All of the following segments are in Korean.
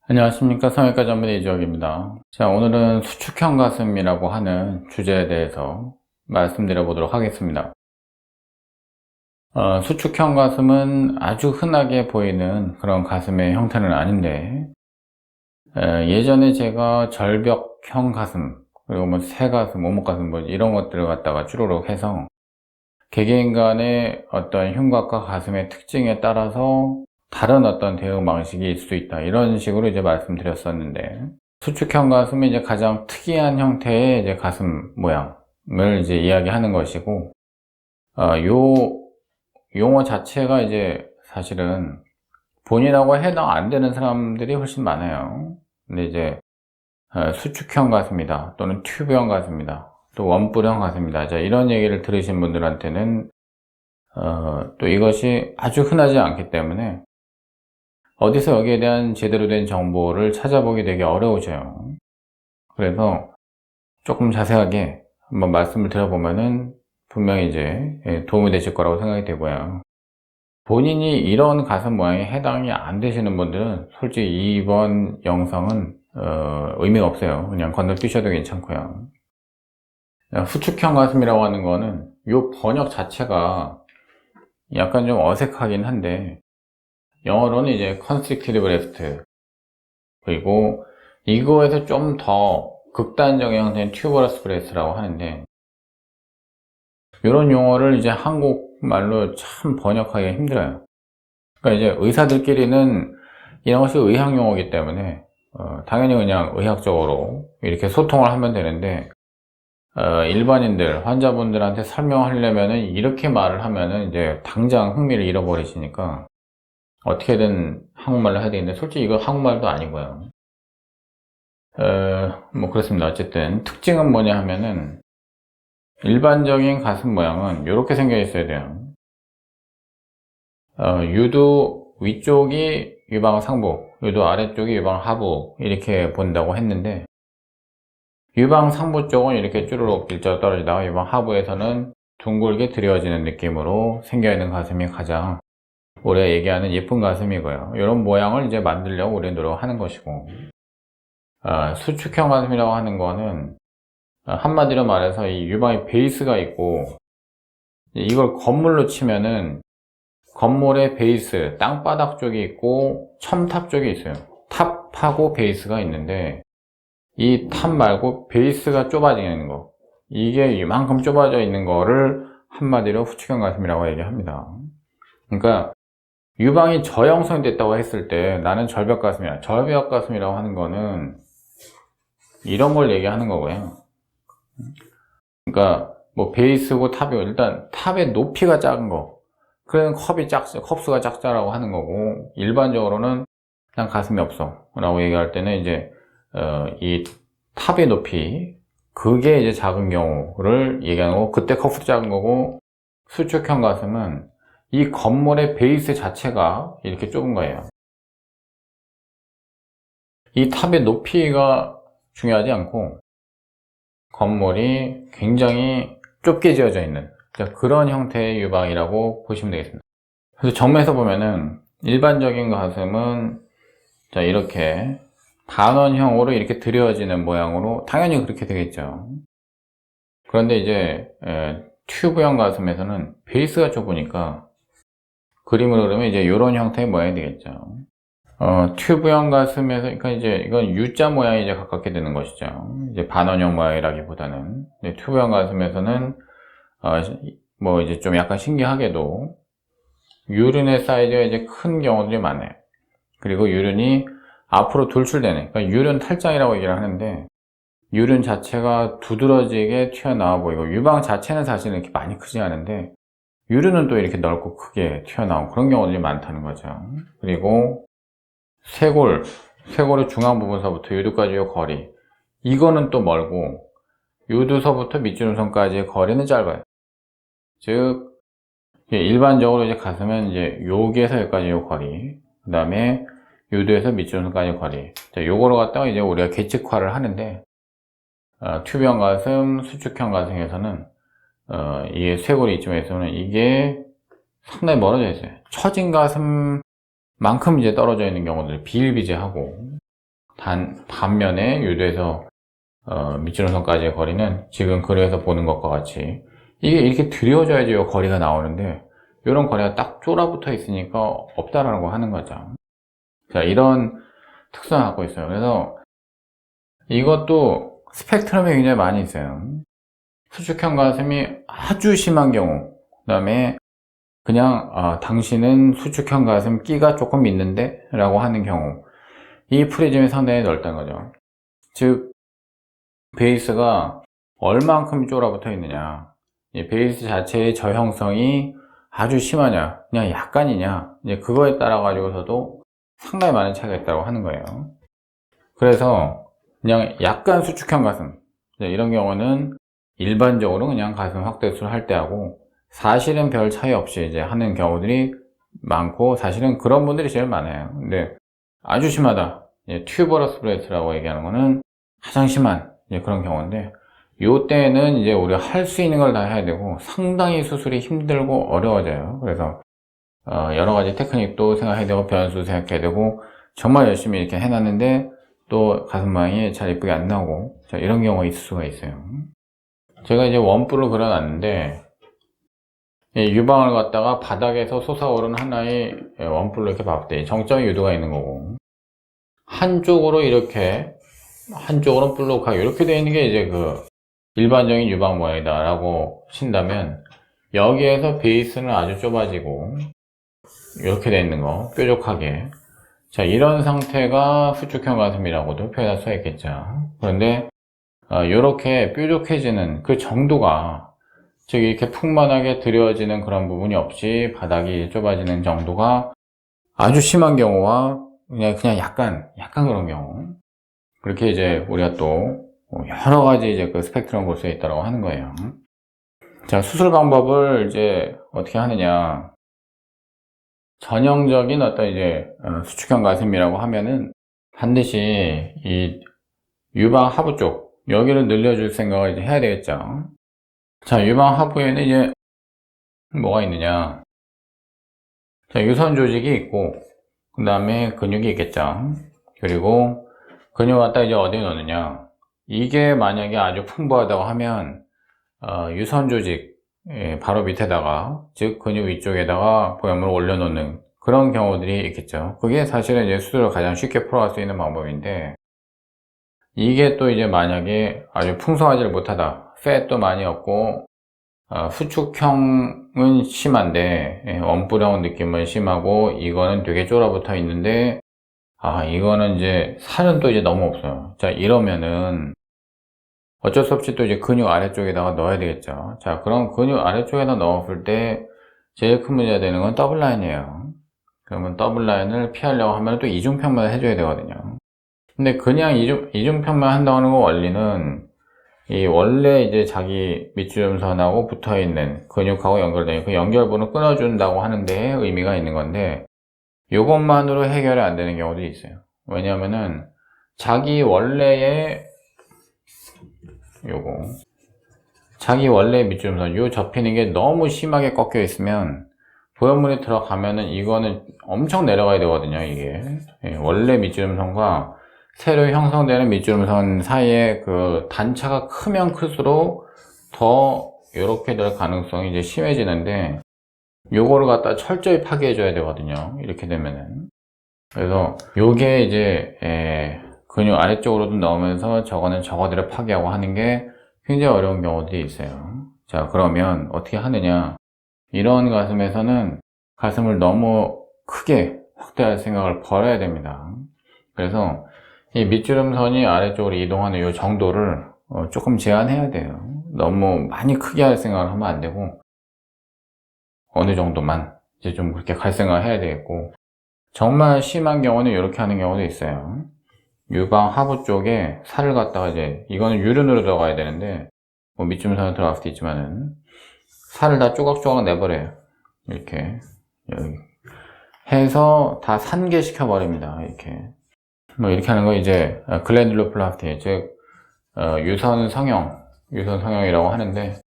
안녕하십니까, 성형외과 전문의 이주혁입니다. 자, 오늘은 수축형 가슴이라고 하는 주제에 대해서 말씀드려 보도록 하겠습니다. 수축형 가슴은 아주 흔하게 보이는 그런 가슴의 형태는 아닌데, 예전에 제가 절벽형 가슴, 그리고 뭐 새가슴, 오목가슴 뭐 이런 것들을 갖다가 쭈루룩 해서 개개인 간의 어떤 흉곽과 가슴의 특징에 따라서 다른 어떤 대응 방식이 있을 수 있다, 이런 식으로 이제 말씀드렸었는데, 수축형 가슴은 이제 가장 특이한 형태의 이제 가슴 모양을 이제 이야기하는 것이고, 요 용어 자체가 이제 사실은 본인하고 해당 안 되는 사람들이 훨씬 많아요. 근데 이제 수축형 가슴이다, 또는 튜브형 가슴이다, 또 원뿔형 가슴이다, 자, 이런 얘기를 들으신 분들한테는 또 이것이 아주 흔하지 않기 때문에 어디서 여기에 대한 제대로 된 정보를 찾아보기 되게 어려우셔요. 그래서 조금 자세하게 한번 말씀을 드려보면은 분명히 이제 도움이 되실 거라고 생각이 되고요. 본인이 이런 가슴 모양에 해당이 안 되시는 분들은 솔직히 이번 영상은 의미가 없어요. 그냥 건너뛰셔도 괜찮고요. 수축형 가슴이라고 하는 거는 이 번역 자체가 약간 좀 어색하긴 한데, 영어로는 이제 constricted breast, 그리고 이거에서 좀 더 극단적인 형태인 tuberous breast라고 하는데, 이런 용어를 이제 한국말로 참 번역하기가 힘들어요. 그러니까 이제 의사들끼리는 이런 것이 의학 용어이기 때문에 당연히 그냥 의학적으로 이렇게 소통을 하면 되는데, 일반인들, 환자분들한테 설명하려면은 이렇게 말을 하면은 이제 당장 흥미를 잃어버리시니까 어떻게든 한국말로 해야 되는데, 솔직히 이거 한국말도 아니고요. 뭐 그렇습니다. 어쨌든 특징은 뭐냐 하면은, 일반적인 가슴 모양은 이렇게 생겨 있어야 돼요. 유두 위쪽이 유방 상부, 유두 아래쪽이 유방 하부, 이렇게 본다고 했는데, 유방 상부 쪽은 이렇게 쭈루룩 일자로 떨어지다가 유방 하부에서는 둥글게 드려지는 느낌으로 생겨 있는 가슴이 가장 우리가 얘기하는 예쁜 가슴이고요. 이런 모양을 이제 만들려고 우리가 노력하는 것이고, 수축형 가슴이라고 하는 거는 한마디로 말해서 이 유방의 베이스가 있고, 이걸 건물로 치면은 건물의 베이스, 땅바닥 쪽이 있고 첨탑 쪽이 있어요. 탑하고 베이스가 있는데, 이 탑 말고 베이스가 좁아지는 거, 이게 이만큼 좁아져 있는 거를 한마디로 수축형 가슴이라고 얘기합니다. 그러니까 유방이 저형성이 됐다고 했을 때 나는 절벽 가슴이야, 절벽 가슴이라고 하는 거는 이런 걸 얘기하는 거고요. 그러니까 뭐 베이스고 탑이고, 일단 탑의 높이가 작은 거, 그런 컵수가 작다라고 하는 거고, 일반적으로는 그냥 가슴이 없어 라고 얘기할 때는 이제 이 탑의 높이, 그게 이제 작은 경우를 얘기하는 거고, 그때 컵수도 작은 거고, 수축형 가슴은 이 건물의 베이스 자체가 이렇게 좁은 거예요. 이 탑의 높이가 중요하지 않고 건물이 굉장히 좁게 지어져 있는 그런 형태의 유방이라고 보시면 되겠습니다. 그래서 정면에서 보면은 일반적인 가슴은 자, 이렇게 반원형으로 이렇게 드려지는 모양으로 당연히 그렇게 되겠죠. 그런데 이제 튜브형 가슴에서는 베이스가 좁으니까 그림으로 그러면 이제 이런 형태의 모양이 되겠죠. 튜브형 가슴에서, 그러니까 이제 이건 U자 모양이 이제 가깝게 되는 것이죠. 이제 반원형 모양이라기보다는. 튜브형 가슴에서는 뭐 이제 좀 약간 신기하게도 유륜의 사이즈가 이제 큰 경우들이 많아요. 그리고 유륜이 앞으로 돌출되는, 그러니까 유륜 탈장이라고 얘기를 하는데, 유륜 자체가 두드러지게 튀어나와 보이고, 유방 자체는 사실은 이렇게 많이 크지 않은데 유륜은 또 이렇게 넓고 크게 튀어나온 그런 경우들이 많다는 거죠. 그리고 쇄골의 중앙 부분서부터 유두까지의 거리, 이거는 또 멀고, 유두서부터 밑주름선까지의 거리는 짧아요. 즉 일반적으로 이제 가슴은 이제 여기에서 여기까지의 거리, 그 다음에 유두에서 밑주름선까지의 거리, 자, 요거를 갖다가 이제 우리가 계측화를 하는데, 튜브형 가슴, 수축형 가슴에서는 이게 쇄골이 이쯤에서는 이게 상당히 멀어져 있어요. 처진 가슴만큼 이제 떨어져 있는 경우들 비일비재하고, 반면에 유도에서 밑주름선까지의 거리는 지금 그려서 보는 것과 같이 이게 이렇게 들여져야지 이 거리가 나오는데 이런 거리가 딱 쫄아붙어 있으니까 없다라고 하는 거죠. 자, 이런 특성을 갖고 있어요. 그래서 이것도 스펙트럼이 굉장히 많이 있어요. 수축형 가슴이 아주 심한 경우, 그 다음에 그냥 당신은 수축형 가슴 끼가 조금 있는데 라고 하는 경우, 이 프리즘이 상당히 넓다는 거죠. 즉 베이스가 얼만큼 쫄아붙어 있느냐, 이 베이스 자체의 저형성이 아주 심하냐 그냥 약간이냐, 이제 그거에 따라 가지고서도 상당히 많은 차이가 있다고 하는 거예요. 그래서 그냥 약간 수축형 가슴 이런 경우는 일반적으로 그냥 가슴 확대수를 할 때 하고, 사실은 별 차이 없이 이제 하는 경우들이 많고, 사실은 그런 분들이 제일 많아요. 근데 아주 심하다, 튜버러스 브레스라고 얘기하는 거는 가장 심한 그런 경우인데, 요때는 이제 우리가 할 수 있는 걸 다 해야 되고 상당히 수술이 힘들고 어려워져요. 그래서 여러 가지 테크닉도 생각해야 되고 변수 생각해야 되고 정말 열심히 이렇게 해놨는데 또 가슴 모양이 잘 예쁘게 안 나오고, 자, 이런 경우가 있을 수가 있어요. 제가 이제 원뿔로 그려놨는데 유방을 갖다가 바닥에서 솟아오른 하나의 원뿔로 이렇게 봤을 때 정점의 유도가 있는 거고, 한쪽으로 이렇게 한쪽으로는 뿔로 가고 이렇게 되어 있는 게 이제 그 일반적인 유방 모양이다 라고 친다면, 여기에서 베이스는 아주 좁아지고 이렇게 되어 있는 거 뾰족하게, 자, 이런 상태가 수축형 가슴이라고도 표현할 수 있겠죠. 그런데 이렇게 뾰족해지는 그 정도가, 즉 이렇게 풍만하게 들여지는 그런 부분이 없이 바닥이 좁아지는 정도가 아주 심한 경우와 그냥 약간 그런 경우, 그렇게 이제 우리가 또 여러 가지 이제 그 스펙트럼 볼 수 있다고 하는 거예요. 자, 수술 방법을 이제 어떻게 하느냐. 전형적인 어떤 이제 수축형 가슴이라고 하면은 반드시 이 유방 하부 쪽 여기를 늘려줄 생각을 이제 해야 되겠죠. 자, 유방 하부에는 이제 뭐가 있느냐. 자, 유선 조직이 있고 그 다음에 근육이 있겠죠. 그리고 근육 갖다 이제 어디에 넣느냐. 이게 만약에 아주 풍부하다고 하면 유선 조직 바로 밑에다가, 즉 근육 위쪽에다가 보형물을 올려놓는 그런 경우들이 있겠죠. 그게 사실은 이제 수술을 가장 쉽게 풀어갈 수 있는 방법인데, 이게 또 이제 만약에 아주 풍성하지를 못하다, 팻도 많이 없고 수축형은 심한데 원뿔형 느낌은 심하고 이거는 되게 쫄아붙어 있는데 이거는 이제 살은 또 이제 너무 없어요. 자, 이러면은 어쩔 수 없이 또 이제 근육 아래쪽에다가 넣어야 되겠죠. 자, 그럼 근육 아래쪽에다 넣었을 때 제일 큰 문제가 되는 건 더블 라인이에요. 그러면 더블 라인을 피하려고 하면 또 이중평면을 해줘야 되거든요. 근데 그냥 이중평면 한다는 거 원리는 이 원래 이제 자기 밑주름선하고 붙어 있는 근육하고 연결되는 그 연결부를 끊어준다고 하는데 의미가 있는 건데, 이것만으로 해결이 안 되는 경우도 있어요. 왜냐하면은 자기 원래의 자기 원래 밑주름선 요 접히는 게 너무 심하게 꺾여 있으면 보형물이 들어가면은 이거는 엄청 내려가야 되거든요. 이게 원래 밑주름선과 새로 형성되는 밑주름선 사이에 그 단차가 크면 클수록 더 이렇게 될 가능성이 이제 심해지는데, 요거를 갖다 철저히 파괴해 줘야 되거든요. 이렇게 되면은. 그래서 요게 이제 근육 아래쪽으로도 넣으면서 저거는 저거대로 파괴하고 하는 게 굉장히 어려운 경우들이 있어요. 자, 그러면 어떻게 하느냐. 이런 가슴에서는 가슴을 너무 크게 확대할 생각을 버려야 됩니다. 그래서 이 밑주름선이 아래쪽으로 이동하는 이 정도를 조금 제한해야 돼요. 너무 많이 크게 할 생각을 하면 안 되고, 어느 정도만 이제 좀 그렇게 갈 생각을 해야 되겠고, 정말 심한 경우는 이렇게 하는 경우도 있어요. 유방 하부 쪽에 살을 갖다가 이제, 이거는 유륜으로 들어가야 되는데 뭐 밑주름선으로 들어갈 수도 있지만은 살을 다 조각조각 내버려요. 이렇게 여기 해서 다 산계시켜 버립니다. 이렇게 뭐 이렇게 하는 거 이제 글랜듈로플라스티, 즉 유선 성형이라고 하는데,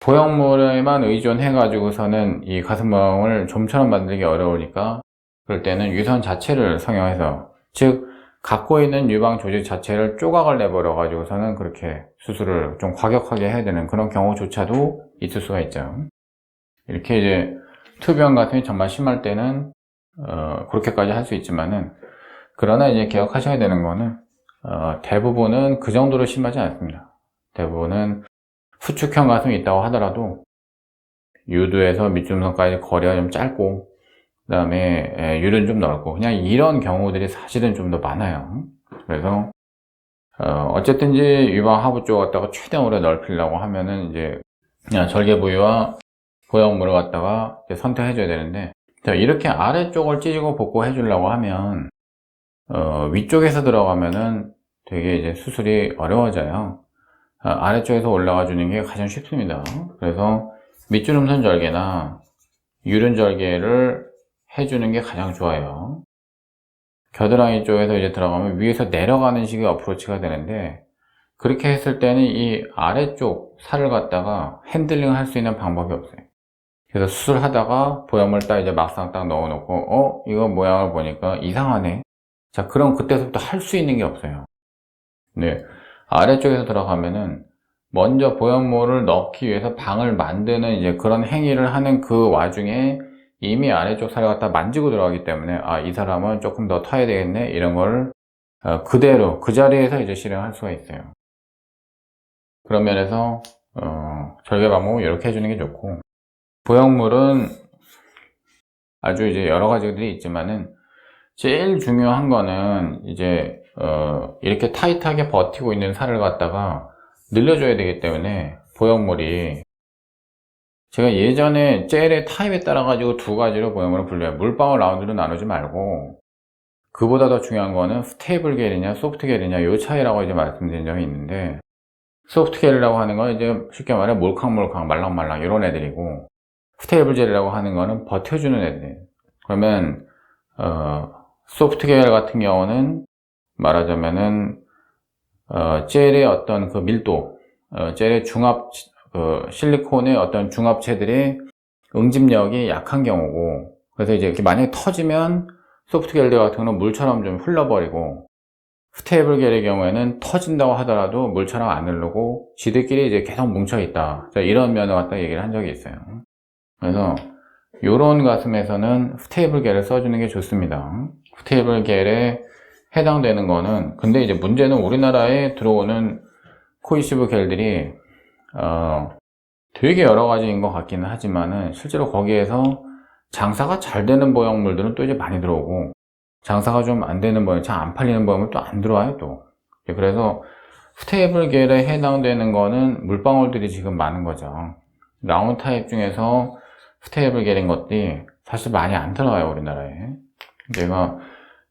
보형물에만 의존해 가지고서는 이 가슴 모양을 좀처럼 만들기 어려우니까 그럴 때는 유선 자체를 성형해서, 즉 갖고 있는 유방 조직 자체를 조각을 내버려 가지고서는 그렇게 수술을 좀 과격하게 해야 되는 그런 경우조차도 있을 수가 있죠. 이렇게 이제 투병 가슴이 정말 심할 때는 그렇게까지 할 수 있지만은, 그러나 이제 기억하셔야 되는 거는 대부분은 그 정도로 심하지 않습니다. 대부분은 후축형 가슴이 있다고 하더라도 유두에서 밑중성까지 거리가 좀 짧고, 그 다음에 유는 좀 넓고, 그냥 이런 경우들이 사실은 좀 더 많아요. 그래서 어쨌든지 유방 하부 쪽 갖다가 최대한으로 넓히려고 하면은 이제 그냥 절개 부위와 보형물을 갖다가 선택해 줘야 되는데, 이렇게 아래쪽을 찢고 복구해 주려고 하면 위쪽에서 들어가면은 되게 이제 수술이 어려워져요. 아래쪽에서 올라가 주는 게 가장 쉽습니다. 그래서 밑주름선 절개나 유륜 절개를 해주는 게 가장 좋아요. 겨드랑이 쪽에서 이제 들어가면 위에서 내려가는 식의 어프로치가 되는데, 그렇게 했을 때는 이 아래쪽 살을 갖다가 핸들링 할 수 있는 방법이 없어요. 그래서 수술하다가 보형물 딱 이제 막상 딱 넣어놓고 이거 모양을 보니까 이상하네. 자, 그럼 그때부터 할 수 있는 게 없어요. 네, 아래쪽에서 들어가면은 먼저 보형물을 넣기 위해서 방을 만드는 이제 그런 행위를 하는 그 와중에 이미 아래쪽 살을 갖다 만지고 들어가기 때문에, 이 사람은 조금 더 터야 되겠네, 이런 걸 그대로 그 자리에서 이제 실행할 수가 있어요. 그런 면에서 절개 방법은 이렇게 해주는 게 좋고, 보형물은 아주 이제 여러 가지들이 있지만은 제일 중요한 거는 이제 이렇게 타이트하게 버티고 있는 살을 갖다가 늘려줘야 되기 때문에, 보형물이 제가 예전에 젤의 타입에 따라 가지고 두 가지로 보형물을 분류해요. 물방울 라운드로 나누지 말고, 그보다 더 중요한 거는 스테이블 겔이냐 소프트 겔이냐 요 차이라고 이제 말씀드린 적이 있는데, 소프트 겔이라고 하는 건 이제 쉽게 말해 몰캉몰캉 말랑말랑 이런 애들이고, 스테이블 젤이라고 하는 거는 버텨주는 애들이에요. 그러면 소프트 겔 같은 경우는 말하자면은 젤의 어떤 그 밀도, 젤의 중합, 실리콘의 어떤 중합체들의 응집력이 약한 경우고, 그래서 이제 이렇게 만약에 터지면 소프트 겔 같은 경우는 물처럼 좀 흘러버리고, 스테이블 겔의 경우에는 터진다고 하더라도 물처럼 안 흐르고 지들끼리 이제 계속 뭉쳐 있다. 이런 면을 갖다 얘기를 한 적이 있어요. 그래서 요런 가슴에서는 스테이블 겔을 써주는 게 좋습니다. 스테이블 겔에 해당되는 거는, 근데 이제 문제는 우리나라에 들어오는 코이시브 겔들이 되게 여러 가지인 것 같기는 하지만은, 실제로 거기에서 장사가 잘 되는 보형물들은 또 이제 많이 들어오고, 장사가 좀 안 되는 보형, 잘 안 팔리는 보형물 또 안 들어와요 또. 그래서 스테이블 겔에 해당되는 거는 물방울들이 지금 많은 거죠. 라운드 타입 중에서 스테이블 겔인 것들이 사실 많이 안 들어와요 우리나라에. 제가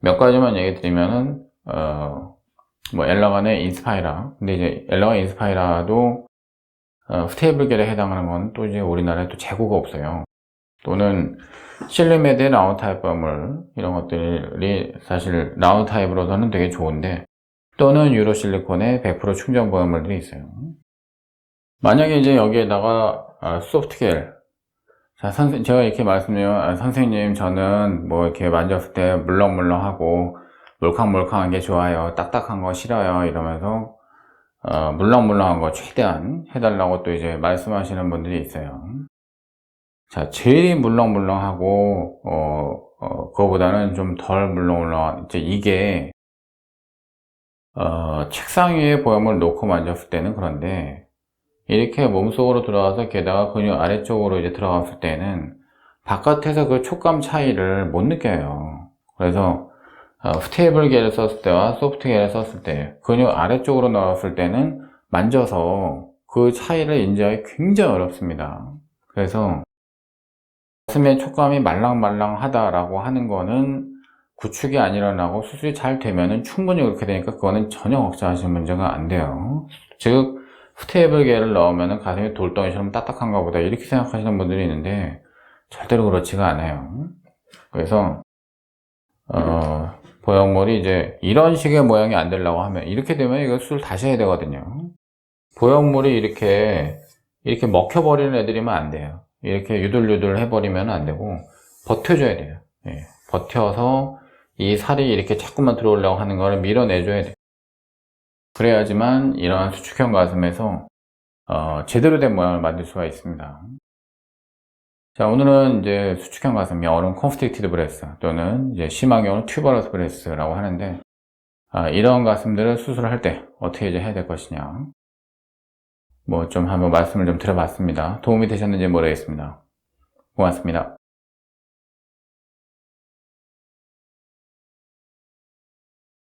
몇 가지만 얘기 드리면은 뭐 엘러간의 인스파이라, 근데 이제 엘러간 인스파이라도 스테이블 겔에 해당하는 건 또 이제 우리나라에 또 재고가 없어요. 또는 실리메드의 라운드 타입 보형물, 이런 것들이 사실 라운드 타입으로서는 되게 좋은데, 또는 유로 실리콘의 100% 충전 보형물들이 있어요. 만약에 이제 여기에다가 소프트 겔, 자, 제가 이렇게 말씀드리면, 선생님 저는 뭐 이렇게 만졌을 때 물렁물렁하고 몰캉몰캉한 게 좋아요, 딱딱한 거 싫어요, 이러면서 물렁물렁한 거 최대한 해달라고 또 이제 말씀하시는 분들이 있어요. 자, 제일 물렁물렁하고 그거보다는 좀 덜 물렁물렁한, 이제 이게 책상 위에 보형물을 놓고 만졌을 때는 그런데, 이렇게 몸속으로 들어가서 게다가 근육 아래쪽으로 이제 들어갔을 때는 바깥에서 그 촉감 차이를 못 느껴요. 그래서 스테이블 겔을 썼을 때와 소프트 겔을 썼을 때, 근육 아래쪽으로 넣었을 때는 만져서 그 차이를 인지하기 굉장히 어렵습니다. 그래서 가슴의 촉감이 말랑말랑하다라고 하는 거는 구축이 안 일어나고 수술이 잘 되면은 충분히 그렇게 되니까, 그거는 전혀 걱정하시는 문제가 안 돼요. 즉 스테이블 겔을 넣으면 가슴이 돌덩이처럼 딱딱한가 보다 이렇게 생각하시는 분들이 있는데, 절대로 그렇지가 않아요. 그래서 보형물이 이제 이런 식의 모양이 안 되려고 하면, 이렇게 되면 이거 수술 다시 해야 되거든요. 보형물이 이렇게 먹혀버리는 애들이면 안 돼요. 이렇게 유들유들 해버리면 안 되고 버텨줘야 돼요. 버텨서 이 살이 이렇게 자꾸만 들어오려고 하는 거를 밀어내줘야 돼요. 그래야지만 이러한 수축형 가슴에서 제대로 된 모양을 만들 수가 있습니다. 자, 오늘은 이제 수축형 가슴, 영어로는 constricted breast 또는 이제 심한 경우는 tuberous breast라고 하는데, 이런 가슴들을 수술할 때 어떻게 이제 해야 될 것이냐, 뭐 좀 한번 말씀을 좀 드려봤습니다. 도움이 되셨는지 모르겠습니다. 고맙습니다.